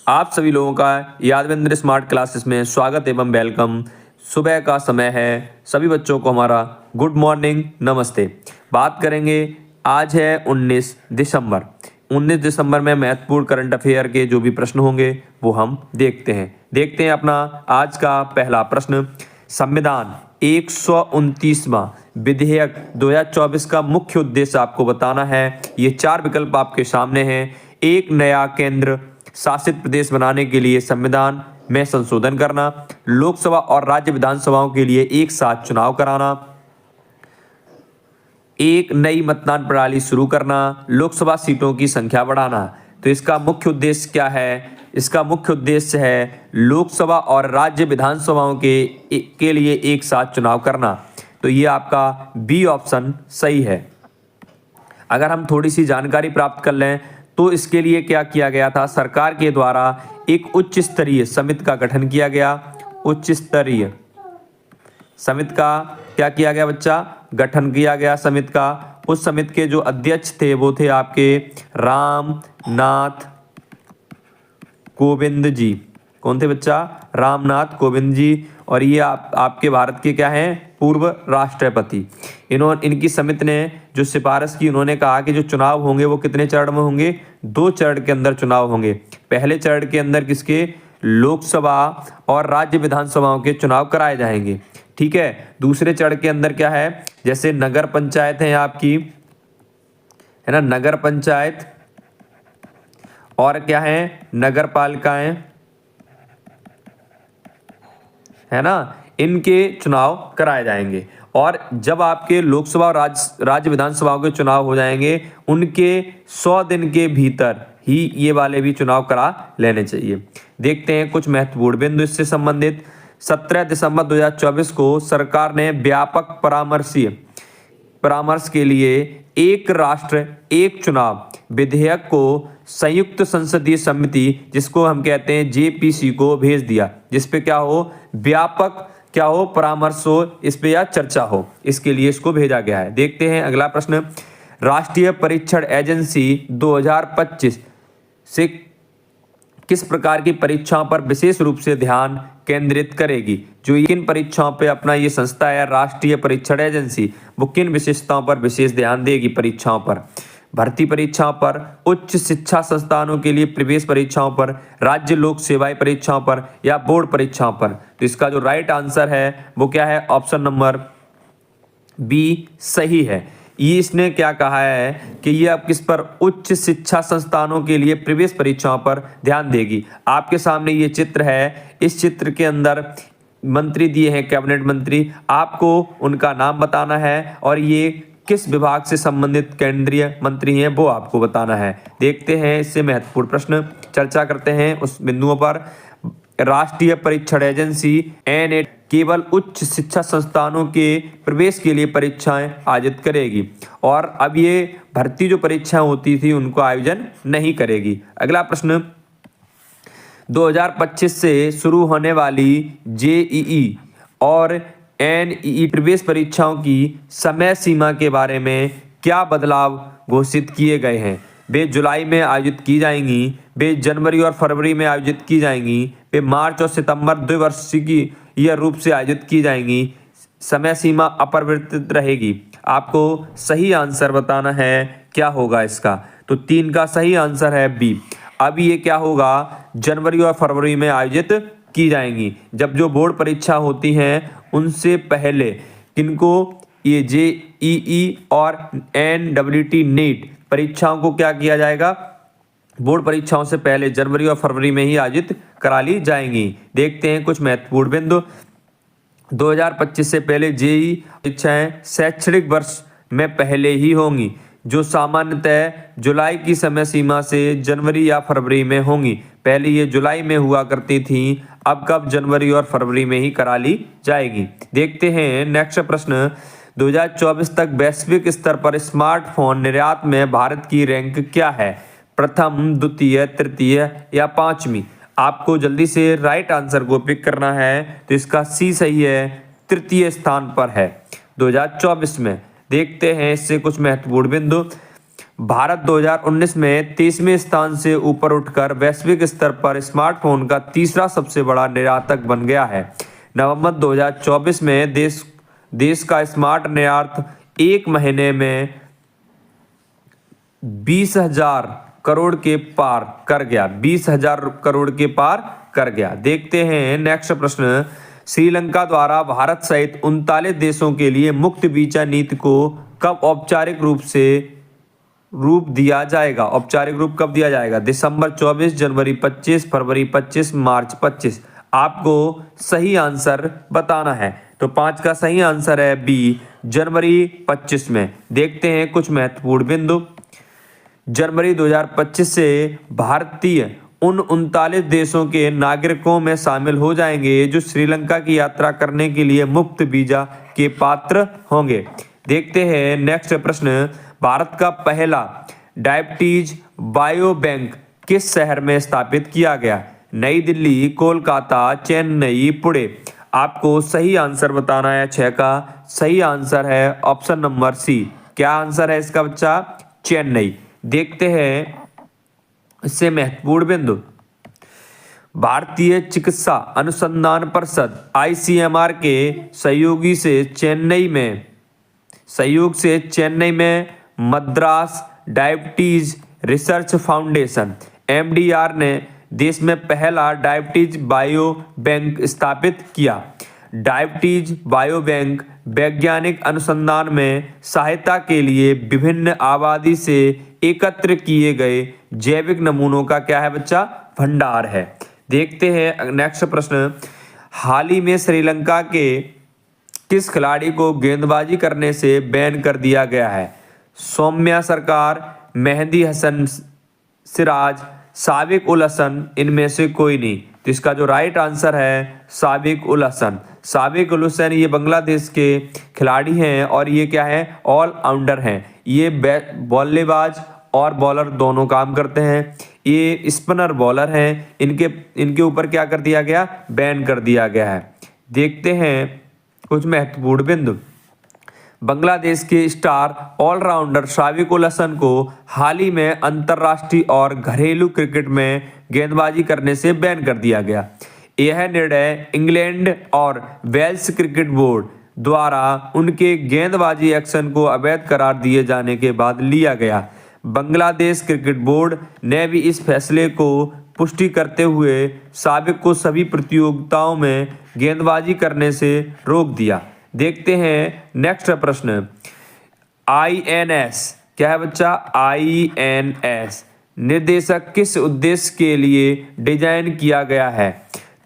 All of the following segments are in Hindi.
आप सभी लोगों का यादवेंद्र स्मार्ट क्लासेस में स्वागत एवं वेलकम। सुबह का समय है, सभी बच्चों को हमारा गुड मॉर्निंग, नमस्ते। बात करेंगे, आज है 19 दिसंबर। 19 दिसंबर में महत्वपूर्ण करंट अफेयर के जो भी प्रश्न होंगे वो हम देखते हैं अपना आज का पहला प्रश्न। संविधान 129वां विधेयक 2024 का मुख्य उद्देश्य आपको बताना है। ये 4 विकल्प आपके सामने हैं। एक, नया केंद्र शासित प्रदेश बनाने के लिए संविधान में संशोधन करना, लोकसभा और राज्य विधानसभाओं के लिए एक साथ चुनाव कराना, एक नई मतदान प्रणाली शुरू करना, लोकसभा सीटों की संख्या बढ़ाना। तो इसका मुख्य उद्देश्य क्या है? इसका मुख्य उद्देश्य है लोकसभा और राज्य विधानसभाओं के लिए एक साथ चुनाव करना। तो ये आपका बी ऑप्शन सही है। अगर हम थोड़ी सी जानकारी प्राप्त कर लें तो इसके लिए क्या किया गया था, सरकार के द्वारा एक उच्च स्तरीय समिति का गठन किया गया। उच्च स्तरीय समिति का क्या किया गया बच्चा? गठन किया गया समिति का। उस समिति के जो अध्यक्ष थे वो थे आपके रामनाथ कोविंद जी। कौन थे बच्चा? रामनाथ कोविंद जी। और ये आपके भारत के क्या हैं? पूर्व राष्ट्रपति। इनकी समिति ने जो सिफारिश की, उन्होंने कहा कि जो चुनाव होंगे वो कितने चरण में होंगे? 2 चरण के अंदर चुनाव होंगे। पहले चरण के अंदर किसके? लोकसभा और राज्य विधानसभाओं के चुनाव कराए जाएंगे, ठीक है। दूसरे चरण के अंदर क्या है, जैसे नगर पंचायत है आपकी, है ना, नगर पंचायत, और क्या है, नगर पालिकाएं, है ना, इनके चुनाव कराए जाएंगे। और जब आपके लोकसभा और राज्य विधानसभाओं के चुनाव हो जाएंगे, उनके 100 दिन के भीतर ही ये वाले भी चुनाव करा लेने चाहिए। देखते हैं कुछ महत्वपूर्ण बिंदु इससे संबंधित। 17 दिसंबर 2024 को सरकार ने व्यापक परामर्श के लिए एक राष्ट्र एक चुनाव विधेयक को संयुक्त संसदीय समिति, जिसको हम कहते हैं जेपीसी को भेज दिया, जिसपे क्या हो, व्यापक क्या हो, परामर्श हो, इस पे या चर्चा हो, इसके लिए इसको भेजा गया है। देखते हैं अगला प्रश्न। राष्ट्रीय परीक्षण एजेंसी 2025 से किस प्रकार की परीक्षाओं पर विशेष रूप से ध्यान केंद्रित करेगी? जो किन परीक्षाओं पे अपना ये संस्था है राष्ट्रीय परीक्षण एजेंसी, वो किन विशेषताओं पर विशेष ध्यान देगी? परीक्षाओं पर, भर्ती परीक्षाओं पर, उच्च शिक्षा संस्थानों के लिए प्रवेश परीक्षाओं पर, राज्य लोक सेवाएं परीक्षाओं पर, या बोर्ड परीक्षाओं पर। तो इसका जो राइट आंसर है वो क्या है? ऑप्शन नंबर बी सही है। ये इसने क्या कहा है कि ये अब किस पर? उच्च शिक्षा संस्थानों के लिए प्रवेश परीक्षाओं पर ध्यान देगी। आपके सामने ये चित्र है, इस चित्र के अंदर मंत्री दिए हैं, कैबिनेट मंत्री, आपको उनका नाम बताना है और ये किस विभाग से संबंधित केंद्रीय मंत्री हैं वो आपको बताना है। देखते हैं इससे महत्वपूर्ण प्रश्न, चर्चा करते हैं उस बिंदुओं पर। राष्ट्रीय परीक्षण एजेंसी एनएट केवल उच्च शिक्षा संस्थानों के प्रवेश के लिए परीक्षाएं आयोजित करेगी, और अब ये भर्ती जो परीक्षाएं होती थी उनको आयोजन नहीं करेगी। अगला प्रश्न, 2025 से शुरू होने वाली जेईई और एनईई प्रवेश परीक्षाओं की समय सीमा के बारे में क्या बदलाव घोषित किए गए हैं? वे जुलाई में आयोजित की जाएंगी, वे जनवरी और फरवरी में आयोजित की जाएंगी, वे मार्च और सितंबर द्विवर्षीय रूप से आयोजित की जाएंगी, समय सीमा अपरिवर्तित रहेगी। आपको सही आंसर बताना है, क्या होगा इसका? तो 3 का सही आंसर है बी। अब ये क्या होगा? जनवरी और फरवरी में आयोजित की जाएंगी। जब जो बोर्ड परीक्षा होती हैं उनसे पहले किनको, ये जेईई और एनडब्ल्यूटी नीट परीक्षाओं को क्या किया जाएगा? बोर्ड परीक्षाओं से पहले जनवरी और फरवरी में ही आयोजित करा ली जाएंगी। देखते हैं कुछ महत्वपूर्ण बिंदु। 2025 से पहले जेईई परीक्षाएं शैक्षणिक वर्ष में पहले ही होंगी, जो सामान्यतः जुलाई की समय सीमा से जनवरी या फरवरी में होंगी। पहले ये जुलाई में हुआ करती थी, अब कब? जनवरी और फरवरी में ही करा ली जाएगी। देखते हैं नेक्स्ट प्रश्न। 2024 तक वैश्विक स्तर पर स्मार्टफोन निर्यात में भारत की रैंक क्या है? प्रथम, द्वितीय, तृतीय या 5वीं? आपको जल्दी से राइट आंसर को पिक करना है। तो इसका सी सही है, तृतीय स्थान पर है 2024 में। देखते हैं इससे कुछ महत्वपूर्ण बिंदु। भारत 2019 में 23वें स्थान से ऊपर उठकर वैश्विक स्तर पर स्मार्टफोन का तीसरा सबसे बड़ा निर्यातक बन गया है। नवंबर 2024 में देश का स्मार्ट निर्यात एक महीने में 20,000 करोड़ के पार कर गया। 20,000 करोड़ के पार कर गया। देखते हैं नेक्स्ट प्रश्न। श्रीलंका द्वारा भारत सहित 39 देशों के लिए मुक्त वीजा नीति को कब औपचारिक रूप दिया जाएगा? औपचारिक रूप कब दिया जाएगा? दिसंबर 24, जनवरी 25, फरवरी 25, मार्च 25। आपको सही आंसर बताना है। तो 5 का सही आंसर है बी, जनवरी 25 में। देखते हैं कुछ महत्वपूर्ण बिंदु। जनवरी 2025 से भारतीय उन 39 देशों के नागरिकों में शामिल हो जाएंगे जो श्रीलंका की यात्रा करने के लिए मुफ्त वीजा के पात्र होंगे। देखते हैं नेक्स्ट प्रश्न। भारत का पहला डायबिटीज बायो बैंक किस शहर में स्थापित किया गया? नई दिल्ली, कोलकाता, चेन्नई, पुणे। आपको सही आंसर बताना है। 6 का सही आंसर है ऑप्शन नंबर सी। क्या आंसर है इसका बच्चा? चेन्नई। देखते हैं इससे महत्वपूर्ण बिंदु। भारतीय चिकित्सा अनुसंधान परिषद ICMR के सहयोग से चेन्नई में Madras diabetes research foundation MDR ने देश में पहला डायबिटीज बायो बैंक स्थापित किया। डायबिटीज बायो बैंक वैज्ञानिक अनुसंधान में सहायता के लिए विभिन्न आबादी से एकत्र किए गए जैविक नमूनों का क्या है बच्चा? भंडार है। देखते हैं नेक्स्ट प्रश्न। हाल ही में श्रीलंका के किस खिलाड़ी को गेंदबाजी करने से बैन कर दिया गया है? सौम्या सरकार, मेहदी हसन सिराज, साबिक उल हसन, इनमें से कोई नहीं। तो इसका जो राइट आंसर है साबिक उल हसन। साबिक उल हसन ये बांग्लादेश के खिलाड़ी हैं और ये क्या है? ऑलराउंडर हैं। ये बल्लेबाज और बॉलर दोनों काम करते हैं। ये स्पिनर बॉलर हैं। इनके ऊपर क्या कर दिया गया? बैन कर दिया गया है। देखते हैं कुछ महत्वपूर्ण बिंदु। बांग्लादेश के स्टार ऑलराउंडर साबिक उल हसन को हाल ही में अंतर्राष्ट्रीय और घरेलू क्रिकेट में गेंदबाजी करने से बैन कर दिया गया। यह निर्णय इंग्लैंड और वेल्स क्रिकेट बोर्ड द्वारा उनके गेंदबाजी एक्शन को अवैध करार दिए जाने के बाद लिया गया। बांग्लादेश क्रिकेट बोर्ड ने भी इस फैसले को पुष्टि करते हुए साबिक को सभी प्रतियोगिताओं में गेंदबाजी करने से रोक दिया। देखते हैं नेक्स्ट प्रश्न। INS क्या है बच्चा? INS निर्देशक किस उद्देश्य के लिए डिजाइन किया गया है?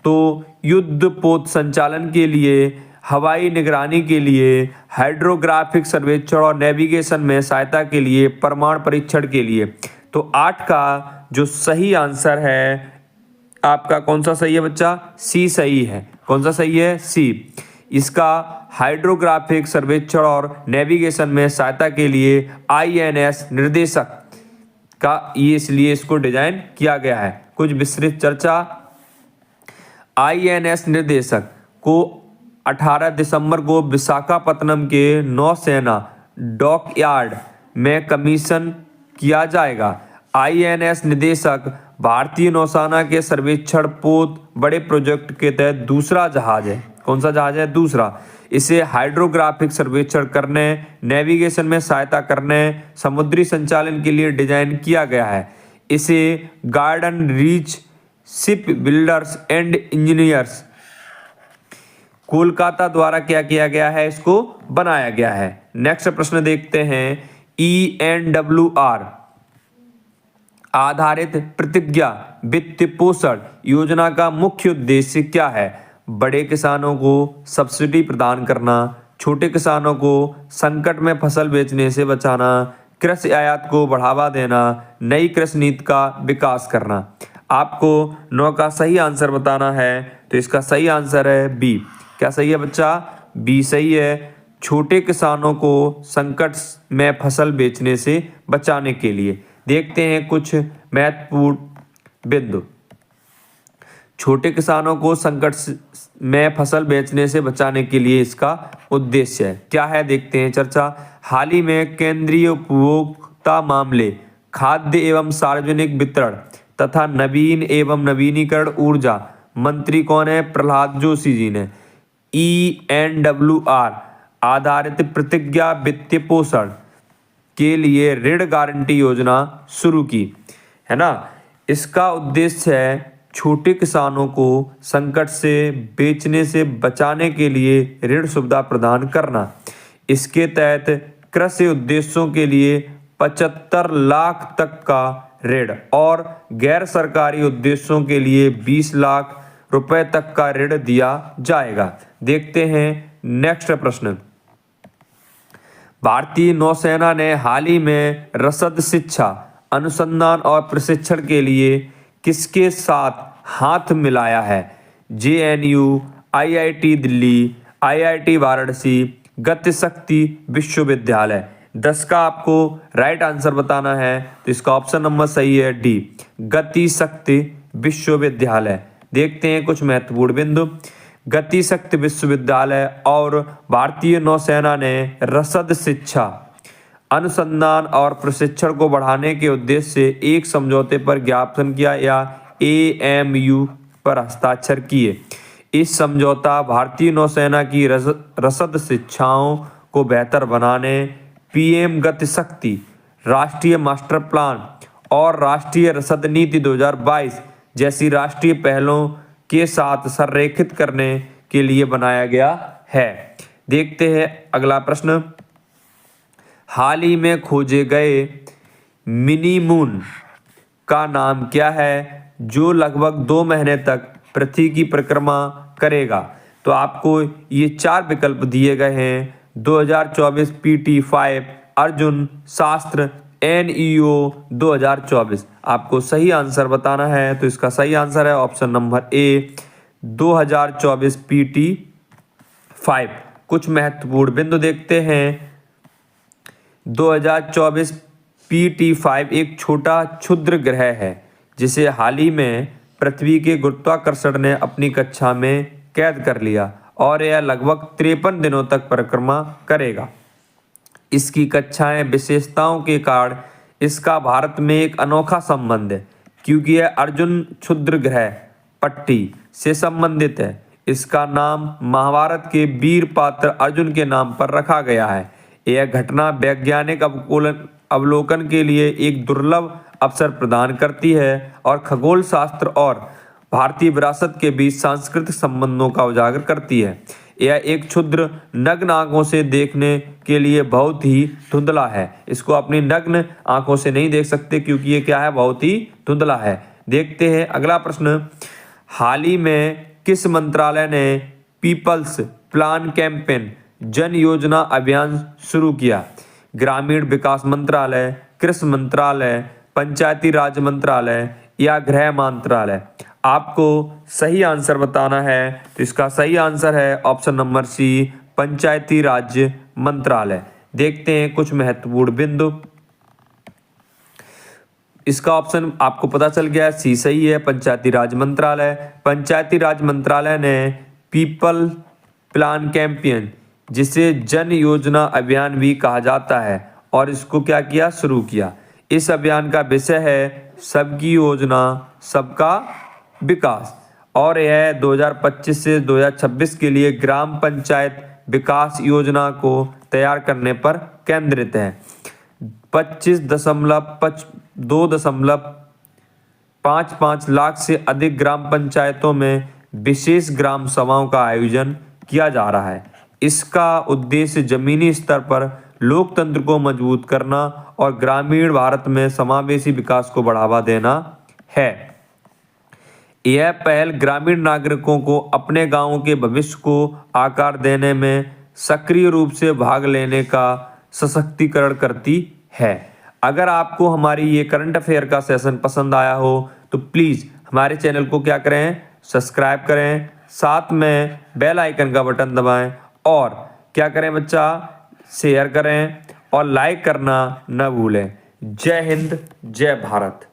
तो युद्धपोत संचालन के लिए, हवाई निगरानी के लिए, हाइड्रोग्राफिक सर्वेक्षण और नेविगेशन में सहायता के लिए, परमाणु परीक्षण के लिए। तो 8 का जो सही आंसर है आपका कौन सा सही है बच्चा? सी सही है। कौन सा सही है? सी। इसका हाइड्रोग्राफिक सर्वेक्षण और नेविगेशन में सहायता के लिए INS निर्देशक का ये इसलिए इसको डिजाइन किया गया है। कुछ विस्तृत चर्चा। INS निर्देशक को 18 दिसंबर को विशाखापत्तनम के नौसेना डॉकयार्ड में कमीशन किया जाएगा। INS निर्देशक भारतीय नौसेना के सर्वेक्षण पोत बड़े प्रोजेक्ट के तहत दूसरा जहाज है। कौन सा जहाज है? दूसरा। इसे हाइड्रोग्राफिक सर्वेक्षण करने, नेविगेशन में सहायता करने, समुद्री संचालन के लिए डिजाइन किया गया है। इसे garden reach ship builders and engineers Kolkata द्वारा क्या किया गया है? इसको बनाया गया है। नेक्स्ट प्रश्न देखते हैं। ENWR आधारित प्रतिज्ञा वित्त पोषण योजना का मुख्य उद्देश्य क्या है? बड़े किसानों को सब्सिडी प्रदान करना, छोटे किसानों को संकट में फसल बेचने से बचाना, कृषि आयात को बढ़ावा देना, नई कृषि नीति का विकास करना। आपको 9 का सही आंसर बताना है। तो इसका सही आंसर है बी। क्या सही है बच्चा? बी सही है। छोटे किसानों को संकट में फसल बेचने से बचाने के लिए। देखते हैं कुछ महत्वपूर्ण बिंदु। छोटे किसानों को संकट में फसल बेचने से बचाने के लिए इसका उद्देश्य है क्या है? देखते हैं चर्चा। हाल ही में केंद्रीय उपभोग उपभोक्ता मामले, खाद्य एवं सार्वजनिक वितरण तथा नवीन एवं नवीनीकरण ऊर्जा मंत्री कौन है? प्रहलाद जोशी जी ने ENWR आधारित प्रतिज्ञा वित्तीय पोषण के लिए ऋण गारंटी योजना शुरू की, है ना। इसका उद्देश्य है छोटे किसानों को संकट से बेचने से बचाने के लिए ऋण सुविधा प्रदान करना। इसके तहत कृषि उद्देश्यों के लिए 75 लाख तक का ऋण और गैर सरकारी उद्देश्यों के लिए 20 लाख रुपए तक का ऋण दिया जाएगा। देखते हैं नेक्स्ट प्रश्न। भारतीय नौसेना ने हाल ही में रसद शिक्षा अनुसंधान और प्रशिक्षण के लिए किसके साथ हाथ मिलाया है? JNU, IIT Delhi, IIT Varanasi, गति शक्ति विश्वविद्यालय। 10 का आपको राइट आंसर बताना है, तो इसका ऑप्शन नंबर सही है D, गति शक्ति विश्वविद्यालय। देखते हैं कुछ महत्वपूर्ण बिंदु। गति शक्ति विश्वविद्यालय और भारतीय नौसेना ने रसद शिक्षा अनुसंधान और प्रशिक्षण को बढ़ाने के उद्देश्य से एक समझौते पर ज्ञापन किया या AMU पर हस्ताक्षर किए। इस समझौता भारतीय नौसेना की रसद शिक्षाओं को बेहतर बनाने, PM गति शक्ति, राष्ट्रीय मास्टर प्लान और राष्ट्रीय रसद नीति 2022 जैसी राष्ट्रीय पहलों के साथ संरेखित करने के लिए बनाया गया है। देखते हैं अगला प्रश्न। हाल ही में खोजे गए मिनी मून का नाम क्या है जो लगभग 2 महीने तक पृथ्वी की परिक्रमा करेगा? तो आपको ये 4 विकल्प दिए गए हैं। 2024 PT5 अर्जुन शास्त्र NEO 2024। आपको सही आंसर बताना है, तो इसका सही आंसर है ऑप्शन नंबर A 2024 PT5। कुछ महत्वपूर्ण बिंदु देखते हैं। 2024 PT5 एक छोटा क्षुद्र ग्रह है जिसे हाल ही में पृथ्वी के गुरुत्वाकर्षण ने अपनी कक्षा में कैद कर लिया और यह लगभग 53 दिनों तक परिक्रमा करेगा। इसकी कक्षाएं विशेषताओं के कारण इसका भारत में एक अनोखा संबंध है क्योंकि यह अर्जुन क्षुद्र ग्रह पट्टी से संबंधित है। इसका नाम महाभारत के वीर पात्र अर्जुन के नाम पर रखा गया है। यह घटना वैज्ञानिक अवलोकन के लिए एक दुर्लभ अवसर प्रदान करती है और खगोल शास्त्र और भारतीय विरासत के बीच सांस्कृतिक संबंधों का उजागर करती है। यह एक क्षुद्र नग्न आंखों से देखने के लिए बहुत ही धुंधला है। इसको अपनी नग्न आंखों से नहीं देख सकते क्योंकि ये क्या है, बहुत ही धुंधला है। देखते हैं अगला प्रश्न। हाल ही में किस मंत्रालय ने पीपल्स प्लान कैंपेन जन योजना अभियान शुरू किया? ग्रामीण विकास मंत्रालय, कृषि मंत्रालय, पंचायती राज मंत्रालय या गृह मंत्रालय? आपको सही आंसर बताना है, तो इसका सही आंसर है ऑप्शन नंबर C पंचायती राज मंत्रालय। देखते हैं कुछ महत्वपूर्ण बिंदु। इसका ऑप्शन आपको पता चल गया, C सही है, पंचायती राज मंत्रालय। पंचायती राज मंत्रालय ने पीपल प्लान कैंपेन जिसे जन योजना अभियान भी कहा जाता है और इसको क्या किया, शुरू किया। इस अभियान का विषय है सबकी योजना सबका विकास और यह 2025 से 2026 के लिए ग्राम पंचायत विकास योजना को तैयार करने पर केंद्रित है। 2.55 लाख से अधिक ग्राम पंचायतों में विशेष ग्राम सभाओं का आयोजन किया जा रहा है। इसका उद्देश्य जमीनी स्तर पर लोकतंत्र को मजबूत करना और ग्रामीण भारत में समावेशी विकास को बढ़ावा देना है। यह पहल ग्रामीण नागरिकों को अपने गांवों के भविष्य को आकार देने में सक्रिय रूप से भाग लेने का सशक्तिकरण करती है। अगर आपको हमारी ये करंट अफेयर का सेशन पसंद आया हो तो प्लीज़ हमारे चैनल को क्या करें, सब्सक्राइब करें, साथ में बेल आइकन का बटन दबाएं और क्या करें बच्चा, शेयर करें और लाइक करना न भूलें। जय हिंद, जय भारत।